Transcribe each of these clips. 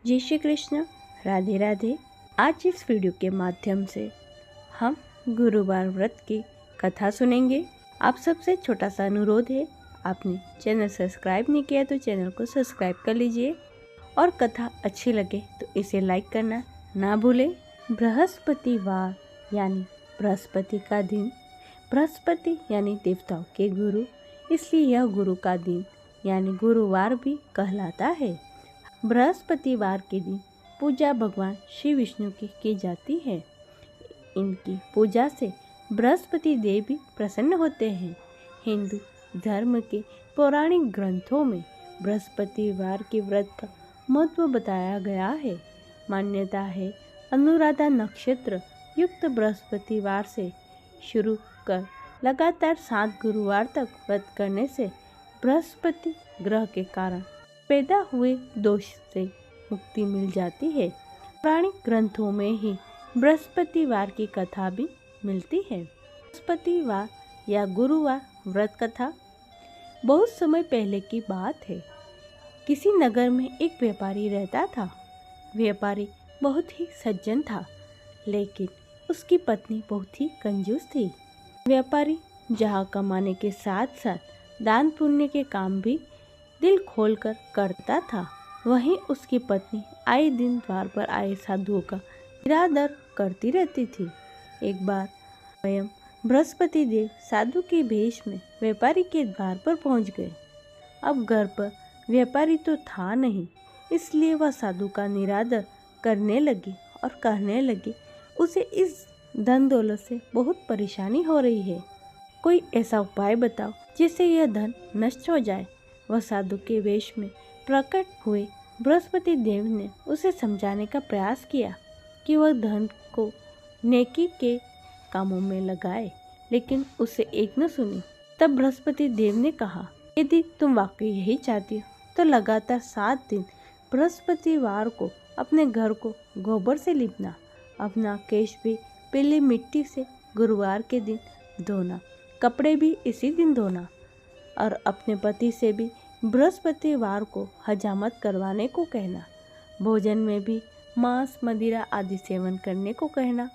जय श्री कृष्ण, राधे राधे। आज इस वीडियो के माध्यम से हम गुरुवार व्रत की कथा सुनेंगे। आप सबसे छोटा सा अनुरोध है, आपने चैनल सब्सक्राइब नहीं किया तो चैनल को सब्सक्राइब कर लीजिए और कथा अच्छी लगे तो इसे लाइक करना ना भूलें। बृहस्पतिवार यानी बृहस्पति का दिन। बृहस्पति यानी देवताओं के गुरु, इसलिए यह गुरु का दिन यानी गुरुवार भी कहलाता है। बृहस्पतिवार के दिन पूजा भगवान श्री विष्णु की जाती है। इनकी पूजा से बृहस्पति देव भी प्रसन्न होते हैं। हिंदू धर्म के पौराणिक ग्रंथों में बृहस्पतिवार के व्रत का महत्व बताया गया है। मान्यता है अनुराधा नक्षत्र युक्त बृहस्पतिवार से शुरू कर लगातार 7 गुरुवार तक व्रत करने से बृहस्पति ग्रह के कारण पैदा हुए दोष से मुक्ति मिल जाती है। पौराणिक ग्रंथों में ही बृहस्पतिवार की कथा भी मिलती है। बृहस्पतिवार या गुरुवार व्रत कथा बहुत समय पहले की बात है। किसी नगर में एक व्यापारी रहता था। व्यापारी बहुत ही सज्जन था, लेकिन उसकी पत्नी बहुत ही कंजूस थी। व्यापारी जहाँ कमाने के साथ साथ दान पुण्य के काम भी दिल खोलकर करता था। वहीं उसकी पत्नी आए दिन द्वार पर आए साधुओं का निरादर करती रहती थी। एक बार स्वयं बृहस्पति देव साधु के भेष में व्यापारी के द्वार पर पहुंच गए। अब घर पर व्यापारी तो था नहीं, इसलिए वह साधु का निरादर करने लगी और कहने लगी, उसे इस धन दौलत से बहुत परेशानी हो रही है। कोई ऐसा उपाय बताओ जिससे यह धन नष्ट हो जाए। वह साधु के वेश में प्रकट हुए। बृहस्पति देव ने उसे समझाने का प्रयास किया कि वह धन को नेकी के कामों में लगाए, लेकिन उसे एक न सुनी। तब बृहस्पति देव ने कहा, यदि तुम वाकई यही चाहती हो तो लगातार 7 दिन बृहस्पतिवार को अपने घर को गोबर से लिपना, अपना केश भी पीली मिट्टी से गुरुवार के दिन धोना, कपड़े भी इसी दिन धोना और अपने पति से भी बृहस्पतिवार को हजामत करवाने को कहना। भोजन में भी मांस मदिरा आदि सेवन करने को कहना।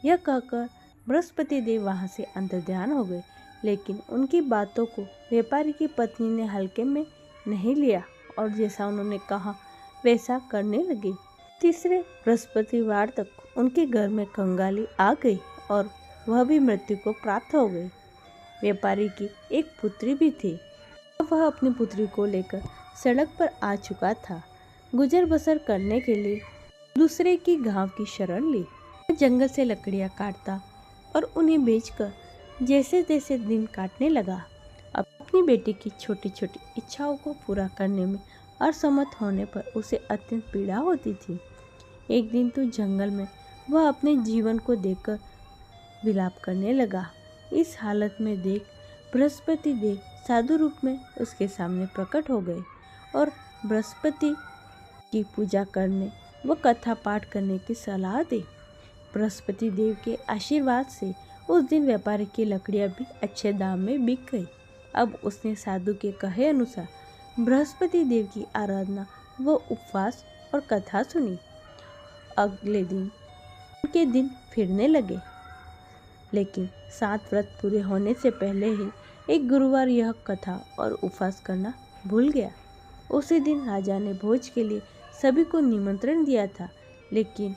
यह कहकर बृहस्पति देव वहाँ से अंतर्ध्यान हो गए, लेकिन उनकी बातों को व्यापारी की पत्नी ने हल्के में नहीं लिया और जैसा उन्होंने कहा वैसा करने लगी। तीसरे बृहस्पतिवार तक उनके घर में कंगाली आ गई और वह भी मृत्यु को प्राप्त हो गई। व्यापारी की एक पुत्री भी थी। वह अपनी पुत्री को लेकर सड़क पर आ चुका था। गुजर बसर करने के लिए दूसरे की गांव की शरण ली। वह जंगल से लकड़ियां काटता और उन्हें बेचकर जैसे तैसे दिन काटने लगा। अपनी बेटी की छोटी छोटी इच्छाओं को पूरा करने में असमर्थ होने पर उसे अत्यंत पीड़ा होती थी। एक दिन तो जंगल में वह अपने जीवन को देखकर विलाप करने लगा। इस हालत में देख बृहस्पति देव साधु रूप में उसके सामने प्रकट हो गए और बृहस्पति की पूजा करने व कथा पाठ करने की सलाह दी। बृहस्पति देव के आशीर्वाद से उस दिन व्यापारी की लकड़ियां भी अच्छे दाम में बिक गई। अब उसने साधु के कहे अनुसार बृहस्पति देव की आराधना व उपवास और कथा सुनी। अगले दिन उनके दिन फिरने लगे, लेकिन 7 व्रत पूरे होने से पहले ही एक गुरुवार यह कथा और उपवास करना भूल गया। उसी दिन राजा ने भोज के लिए सभी को निमंत्रण दिया था, लेकिन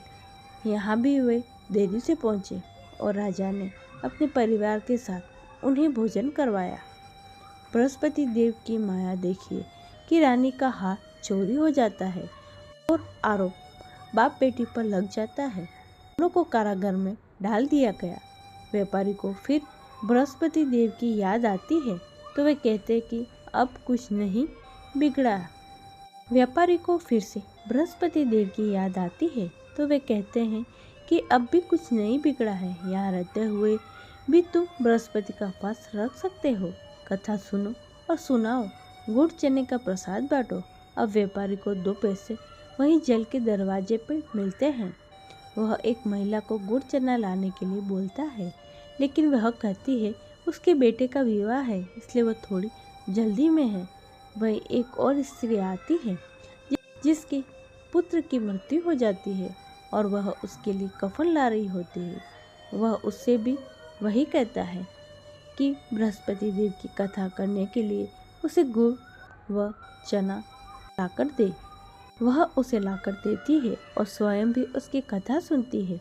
यहाँ भी वे देरी से पहुँचे और राजा ने अपने परिवार के साथ उन्हें भोजन करवाया। बृहस्पति देव की माया देखिए कि रानी का हार चोरी हो जाता है और आरोप बाप बेटी पर लग जाता है। दोनों को कारागार में डाल दिया गया। व्यापारी को फिर बृहस्पति देव की याद आती है तो वे कहते कि अब कुछ नहीं बिगड़ा। व्यापारी को फिर से बृहस्पति देव की याद आती है तो वे कहते हैं कि अब भी कुछ नहीं बिगड़ा है। यहाँ रहते हुए भी तुम बृहस्पति का उपवास रख सकते हो। कथा सुनो और सुनाओ, गुड़ चने का प्रसाद बांटो। अब व्यापारी को 2 पैसे वहीं जल के दरवाजे पर मिलते हैं। वह एक महिला को गुड़ चना लाने के लिए बोलता है, लेकिन वह कहती है उसके बेटे का विवाह है, इसलिए वह थोड़ी जल्दी में है। वह एक और स्त्री आती है जिसकी पुत्र की मृत्यु हो जाती है और वह उसके लिए कफन ला रही होती है, वह उससे भी वही कहता है कि बृहस्पति देव की कथा करने के लिए उसे गुड़ व चना लाकर दे। वह उसे लाकर देती है और स्वयं भी उसकी कथा सुनती है।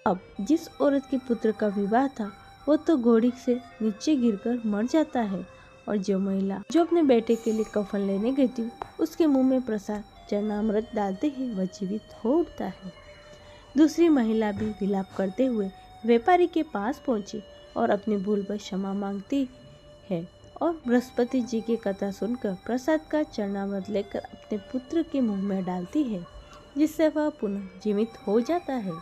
अब जिस औरत के पुत्र का विवाह था वो तो घोड़ी से नीचे गिरकर मर जाता है और जो महिला जो अपने बेटे के लिए कफन लेने गई थी उसके मुंह में प्रसाद चरणामृत डालते ही वह जीवित हो उठता है। दूसरी महिला भी विलाप करते हुए व्यापारी के पास पहुंची और अपनी भूल पर क्षमा मांगती है और बृहस्पति जी की कथा सुनकर प्रसाद का चरणामृत लेकर अपने पुत्र के मुंह में डालती है, जिससे वह पुनः जीवित हो जाता है।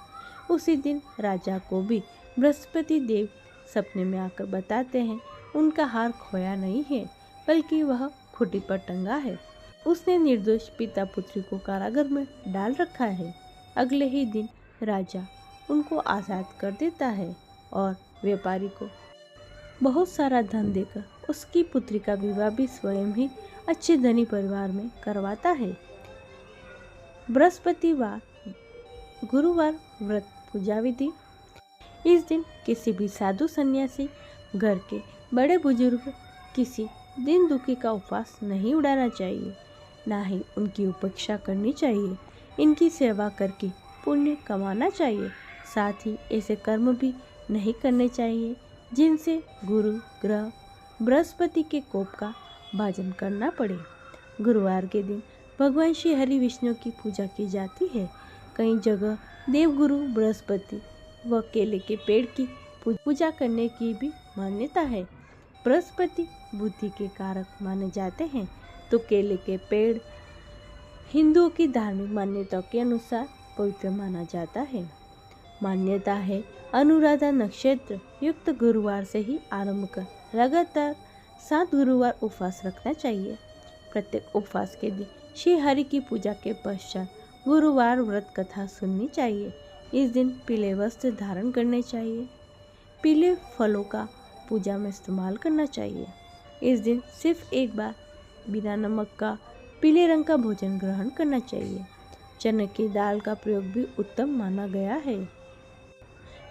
उसी दिन राजा को भी बृहस्पति देव सपने में आकर बताते हैं उनका हार खोया नहीं है बल्कि वह खूंटी पर टंगा है। उसने निर्दोष पिता पुत्री को कारागार में डाल रखा है। अगले ही दिन राजा उनको आज़ाद कर देता है और व्यापारी को बहुत सारा धन देकर उसकी पुत्री का विवाह भी स्वयं ही अच्छे धनी परिवार में करवाता है। बृहस्पतिवार गुरुवार व्रत पूजा विधि। इस दिन किसी भी साधु सन्यासी घर के बड़े बुजुर्ग किसी दिन दुखी का उपवास नहीं उड़ाना चाहिए, ना ही उनकी उपेक्षा करनी चाहिए। इनकी सेवा करके पुण्य कमाना चाहिए। साथ ही ऐसे कर्म भी नहीं करने चाहिए जिनसे गुरु ग्रह बृहस्पति के कोप का भाजन करना पड़े। गुरुवार के दिन भगवान श्री हरि विष्णु की पूजा की जाती है। कई जगह देवगुरु बृहस्पति व केले के पेड़ की पूजा करने की भी मान्यता है। बृहस्पति बुद्धि के कारक माने जाते हैं तो केले के पेड़ हिंदुओं की धार्मिक मान्यताओं के अनुसार पवित्र माना जाता है। मान्यता है अनुराधा नक्षत्र युक्त गुरुवार से ही आरंभ कर लगातार 7 गुरुवार उपवास रखना चाहिए। प्रत्येक उपवास के दिन श्री हरि की पूजा के पश्चात गुरुवार व्रत कथा सुननी चाहिए। इस दिन पीले वस्त्र धारण करने चाहिए। पीले फलों का पूजा में इस्तेमाल करना चाहिए। इस दिन सिर्फ एक बार बिना नमक का पीले रंग का भोजन ग्रहण करना चाहिए। चने की दाल का प्रयोग भी उत्तम माना गया है।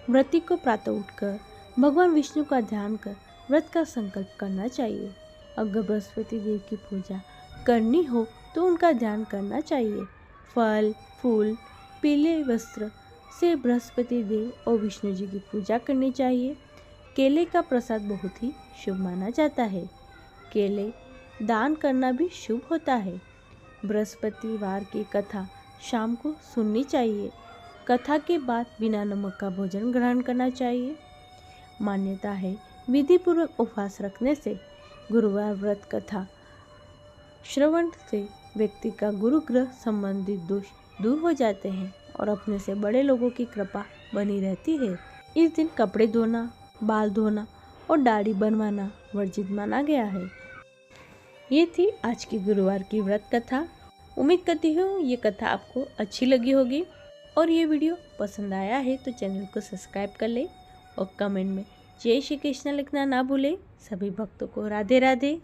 व्रती को प्रातः उठकर भगवान विष्णु का ध्यान कर व्रत का संकल्प करना चाहिए। अगर बृहस्पति देव की पूजा करनी हो तो उनका ध्यान करना चाहिए। फल फूल पीले वस्त्र से बृहस्पति देव और विष्णु जी की पूजा करनी चाहिए। केले का प्रसाद बहुत ही शुभ माना जाता है। केले दान करना भी शुभ होता है। बृहस्पतिवार की कथा शाम को सुननी चाहिए। कथा के बाद बिना नमक का भोजन ग्रहण करना चाहिए। मान्यता है विधिपूर्वक उपवास रखने से गुरुवार व्रत कथा श्रवण से व्यक्ति का गुरु ग्रह संबंधित दोष दूर हो जाते हैं और अपने से बड़े लोगों की कृपा बनी रहती है। इस दिन कपड़े धोना, बाल धोना और दाढ़ी बनवाना वर्जित माना गया है। ये थी आज की गुरुवार की व्रत कथा। उम्मीद करती हूँ ये कथा आपको अच्छी लगी होगी और ये वीडियो पसंद आया है तो चैनल को सब्सक्राइब कर ले और कमेंट में जय श्री कृष्ण लिखना ना भूले। सभी भक्तों को राधे राधे।